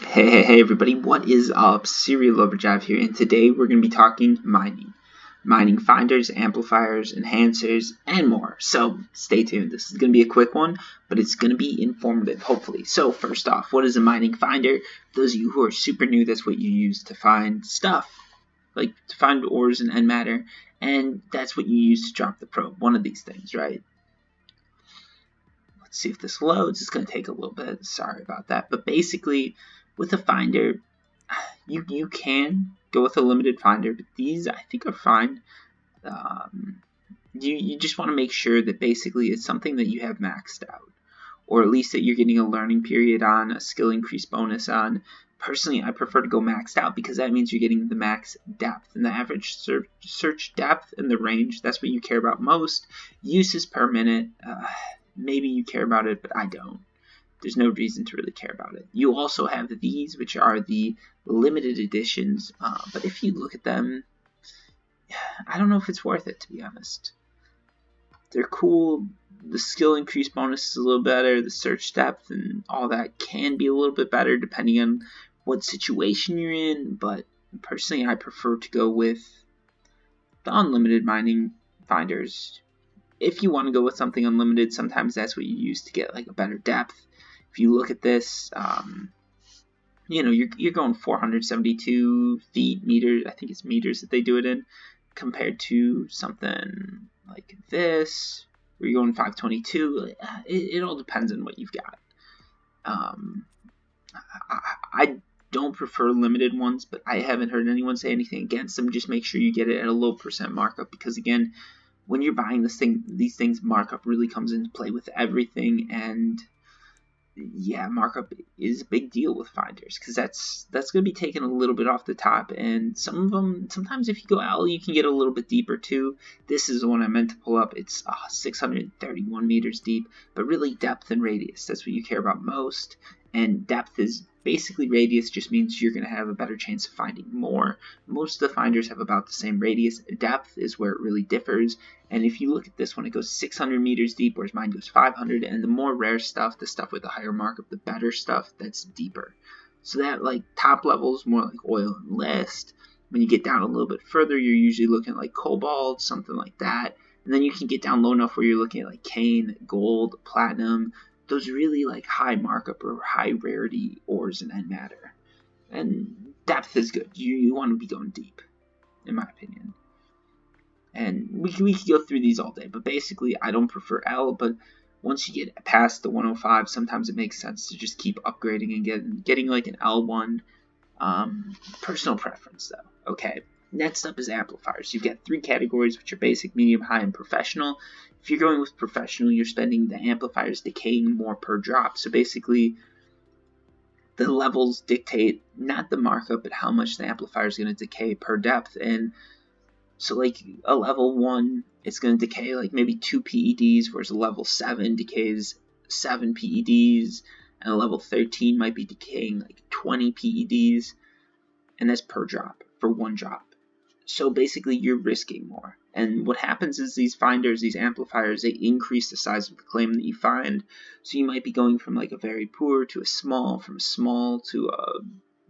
Hey everybody, what is up? Serial Overdrive here, and today we're going to be talking mining. Mining finders, amplifiers, enhancers, and more. So stay tuned. This is going to be a quick one, but it's going to be informative, hopefully. So first off, what is a mining finder? For those of you who are super new, that's what you use to find stuff, like to find ores and end matter, and that's what you use to drop the probe. One of these things, right? Let's see if this loads. It's going to take a little bit. Sorry about that. But basically, with a finder, you can go with a limited finder, but these I think are fine. You just want to make sure that basically it's something that you have maxed out, or at least that you're getting a learning period on, a skill increase bonus on. Personally, I prefer to go maxed out because that means you're getting the max depth and the average search depth and the range. That's what you care about most. Uses per minute, maybe you care about it, but I don't. There's no reason to really care about it. You also have these, which are the limited editions, but if you look at them, I don't know if it's worth it, to be honest. They're cool. The skill increase bonus is a little better. The search depth and all that can be a little bit better depending on what situation you're in, but personally I prefer to go with the unlimited mining finders. If you want to go with something unlimited, sometimes that's what you use to get like a better depth. If you look at this, you're going 472 feet, meters. I think it's meters that they do it in, compared to something like this, where you're going 522. It all depends on what you've got. I don't prefer limited ones, but I haven't heard anyone say anything against them. Just make sure you get it at a low percent markup, because again, when you're buying these things, markup really comes into play with everything, and yeah, markup is a big deal with finders, because that's going to be taken a little bit off the top, and some of them, sometimes if you go L, you can get a little bit deeper too. This is the one I meant to pull up. It's 631 meters deep, but really depth and radius, that's what you care about most, and depth is basically radius, just means you're going to have a better chance of finding more. Most of the finders have about the same radius. Depth is where it really differs, and if you look at this one, it goes 600 meters deep, whereas mine goes 500, and the more rare stuff, the stuff with the higher markup, the better stuff, that's deeper. So that, like, top level is more like oil and list. When you get down a little bit further, you're usually looking at like cobalt, something like that, and then you can get down low enough where you're looking at like cane, gold, platinum, those really like high markup or high rarity ores and end matter. And depth is good. You want to be going deep, in my opinion. And we could go through these all day, but basically I don't prefer L, but once you get past the 105, sometimes it makes sense to just keep upgrading and getting like an L1. Personal preference though. Okay, next up is amplifiers. You've got three categories, which are basic, medium, high, and professional. If you're going with professional, you're spending the amplifiers decaying more per drop. So basically, the levels dictate not the markup, but how much the amplifier is going to decay per depth. And so like a level 1, it's going to decay like maybe 2 PEDs, whereas a level 7 decays 7 PEDs, and a level 13 might be decaying like 20 PEDs, and that's per drop, for one drop. So basically you're risking more. And what happens is these finders, these amplifiers, they increase the size of the claim that you find. So you might be going from like a very poor to a small, from a small to a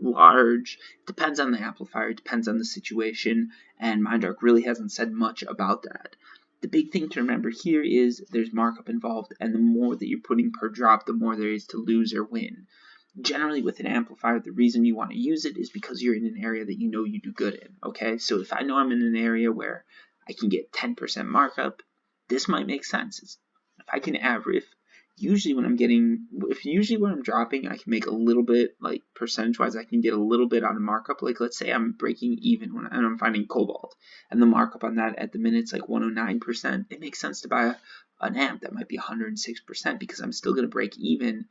large. It depends on the amplifier, it depends on the situation, and Mindark really hasn't said much about that. The big thing to remember here is there's markup involved, and the more that you're putting per drop, the more there is to lose or win. Generally with an amplifier, the reason you want to use it is because you're in an area that you know you do good in, okay? So if I know I'm in an area where I can get 10% markup, this might make sense. If I can average, usually when I'm dropping, I can make a little bit, like percentage-wise, I can get a little bit on a markup. Like let's say I'm breaking even when I'm finding cobalt, and the markup on that at the minute's like 109%. It makes sense to buy an amp that might be 106% because I'm still going to break even,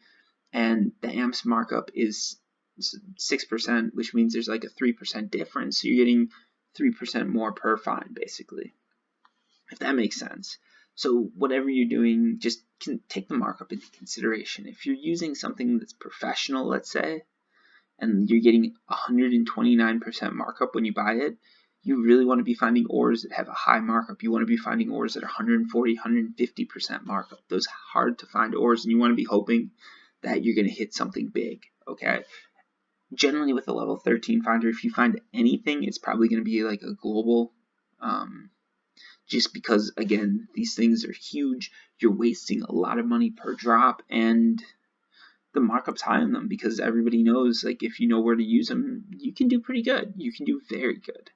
and the amp's markup is 6%, which means there's like a 3% difference. So you're getting 3% more per find, basically, if that makes sense. So whatever you're doing, just take the markup into consideration. If you're using something that's professional, let's say, and you're getting 129% markup when you buy it, you really want to be finding ores that have a high markup. You want to be finding ores that are 140, 150% markup. Those hard to find ores, and you want to be hoping that you're going to hit something big, okay? Generally with a level 13 finder, if you find anything, it's probably going to be like a global, just because, again, these things are huge. You're wasting a lot of money per drop, and the markup's high on them because everybody knows, like, if you know where to use them, you can do pretty good. You can do very good.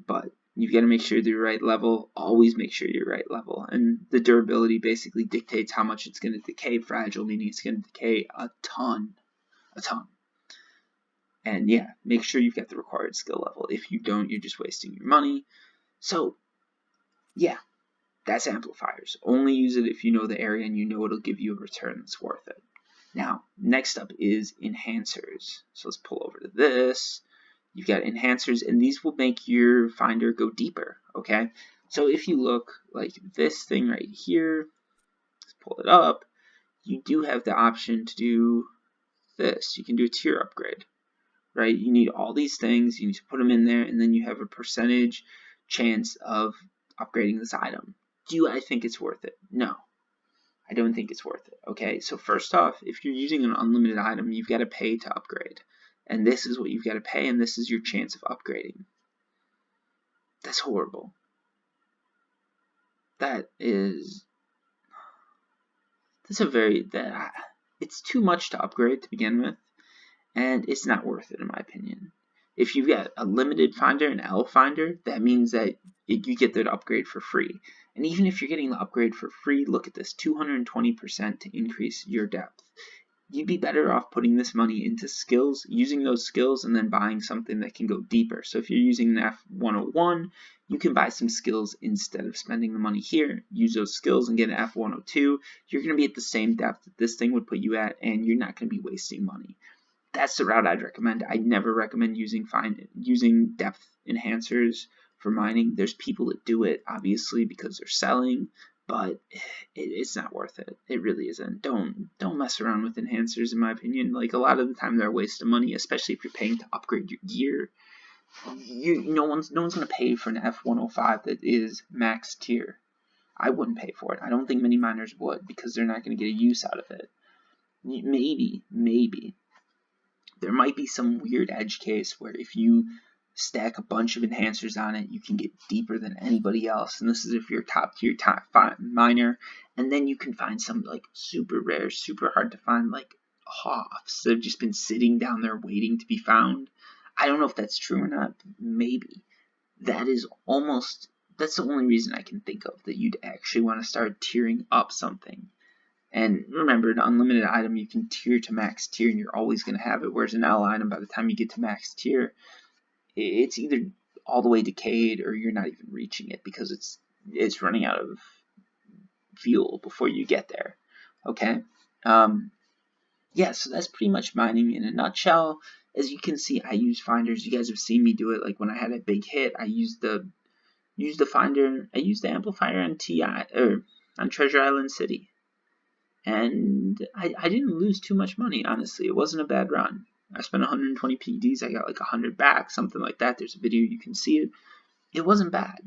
But you've got to make sure you're right level. Always make sure you're right level. And the durability basically dictates how much it's going to decay. Fragile, meaning it's going to decay a ton. A ton. And yeah, make sure you've got the required skill level. If you don't, you're just wasting your money. So, yeah, that's amplifiers. Only use it if you know the area and you know it'll give you a return that's worth it. Now, next up is enhancers. So let's pull over to this. You've got enhancers, and these will make your finder go deeper, okay? So if you look like this thing right here, let's pull it up, you do have the option to do this. You can do a tier upgrade, right? You need all these things, you need to put them in there, and then you have a percentage chance of upgrading this item. Do I think it's worth it? No. I don't think it's worth it, okay? So first off, if you're using an unlimited item, you've got to pay to upgrade. And this is what you've got to pay, and this is your chance of upgrading. That's horrible. It's too much to upgrade to begin with, and it's not worth it in my opinion. If you've got a limited finder, an L finder, that means that you get that upgrade for free. And even if you're getting the upgrade for free, look at this, 220% to increase your depth. You'd be better off putting this money into skills, using those skills, and then buying something that can go deeper. So if you're using an F101, you can buy some skills instead of spending the money here. Use those skills and get an F102. You're going to be at the same depth that this thing would put you at, and you're not going to be wasting money. That's the route I'd recommend. I'd never recommend using depth enhancers for mining. There's people that do it, obviously, because they're selling, but it's not worth it. It really isn't. Don't mess around with enhancers, in my opinion. Like, a lot of the time they're a waste of money, especially if you're paying to upgrade your gear. No one's gonna pay for an F105 that is max tier. I wouldn't pay for it. I don't think many miners would, because they're not gonna get a use out of it. Maybe there might be some weird edge case where if you stack a bunch of enhancers on it, you can get deeper than anybody else. And this is if you're top tier, top miner. And then you can find some like super rare, super hard to find, like Hoffs that have just been sitting down there waiting to be found. I don't know if that's true or not. Maybe. That's the only reason I can think of that you'd actually want to start tiering up something. And remember, an unlimited item, you can tier to max tier, and you're always going to have it. Whereas an L item, by the time you get to max tier, it's either all the way decayed or you're not even reaching it because it's running out of fuel before you get there. Okay? Yeah, so that's pretty much mining in a nutshell. As you can see, I use finders. You guys have seen me do it. Like when I had a big hit, I used the finder. I used the amplifier on Treasure Island City. And I didn't lose too much money, honestly. It wasn't a bad run. I spent 120 PEDs. I got like 100 back, something like that. There's a video, you can see it. It wasn't bad.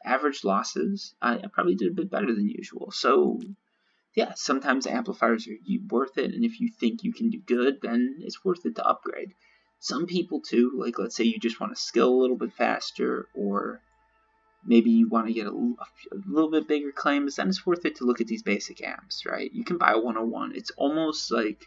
Average losses, I probably did a bit better than usual. So, yeah, sometimes amplifiers are worth it. And if you think you can do good, then it's worth it to upgrade. Some people, too, like let's say you just want to skill a little bit faster, or maybe you want to get a little bit bigger claims, then it's worth it to look at these basic amps, right? You can buy a 101. It's almost like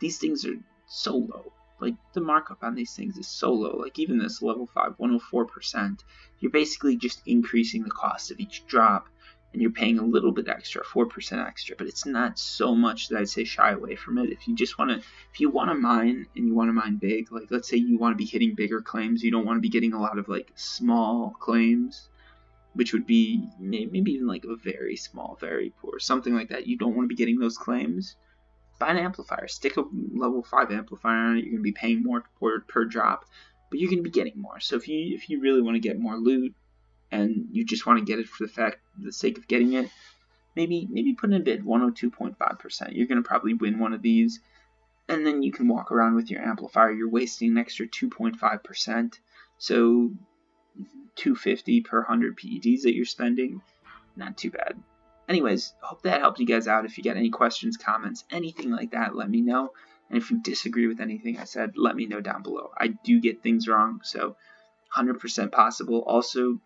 these things are so low. Like, the markup on these things is so low. Like, even this level 5, 104%, you're basically just increasing the cost of each drop, and you're paying a little bit extra, 4% extra, but it's not so much that I'd say shy away from it. If you want to mine, and you want to mine big, like let's say you want to be hitting bigger claims, you don't want to be getting a lot of like small claims, which would be maybe even like a very small, very poor, something like that. You don't want to be getting those claims. Buy an amplifier, stick a level 5 amplifier on it. You're going to be paying more per drop, but you're going to be getting more. So if you really want to get more loot, and you just want to get it for the sake of getting it, maybe put in a bid, 102.5%. You're going to probably win one of these, and then you can walk around with your amplifier. You're wasting an extra 2.5%, so 250 per 100 PEDs that you're spending. Not too bad. Anyways, hope that helped you guys out. If you got any questions, comments, anything like that, let me know. And if you disagree with anything I said, let me know down below. I do get things wrong, so 100% possible. Also,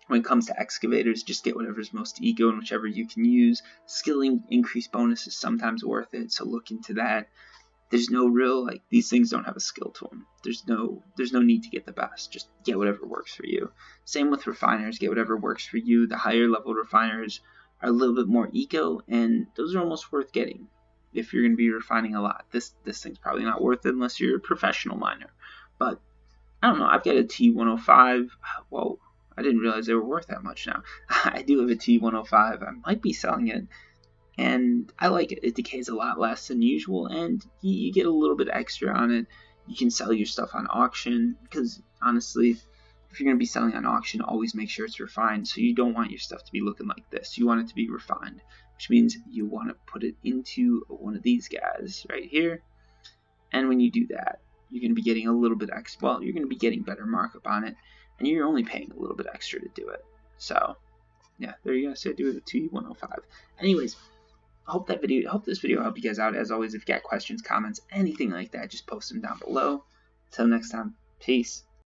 when it comes to excavators, just get whatever's most eco and whichever you can use. Skilling increased bonus is sometimes worth it, so look into that. There's no real, like, these things don't have a skill to them. There's no need to get the best. Just get whatever works for you. Same with refiners. Get whatever works for you. The higher level refiners are a little bit more eco, and those are almost worth getting if you're going to be refining a lot. This thing's probably not worth it unless you're a professional miner. But I don't know. I've got a T105. Whoa, I didn't realize they were worth that much now. I do have a T105. I might be selling it. And I like it. It decays a lot less than usual, and you get a little bit extra on it. You can sell your stuff on auction, because honestly, if you're going to be selling on auction, always make sure it's refined. So you don't want your stuff to be looking like this. You want it to be refined, which means you want to put it into one of these guys right here. And when you do that, you're going to be getting a little bit extra. Well, you're going to be getting better markup on it, and you're only paying a little bit extra to do it. So yeah, there you go. So I do it with T105. Anyways, I hope this video helped you guys out. As always, if you got questions, comments, anything like that, just post them down below. Till next time, peace.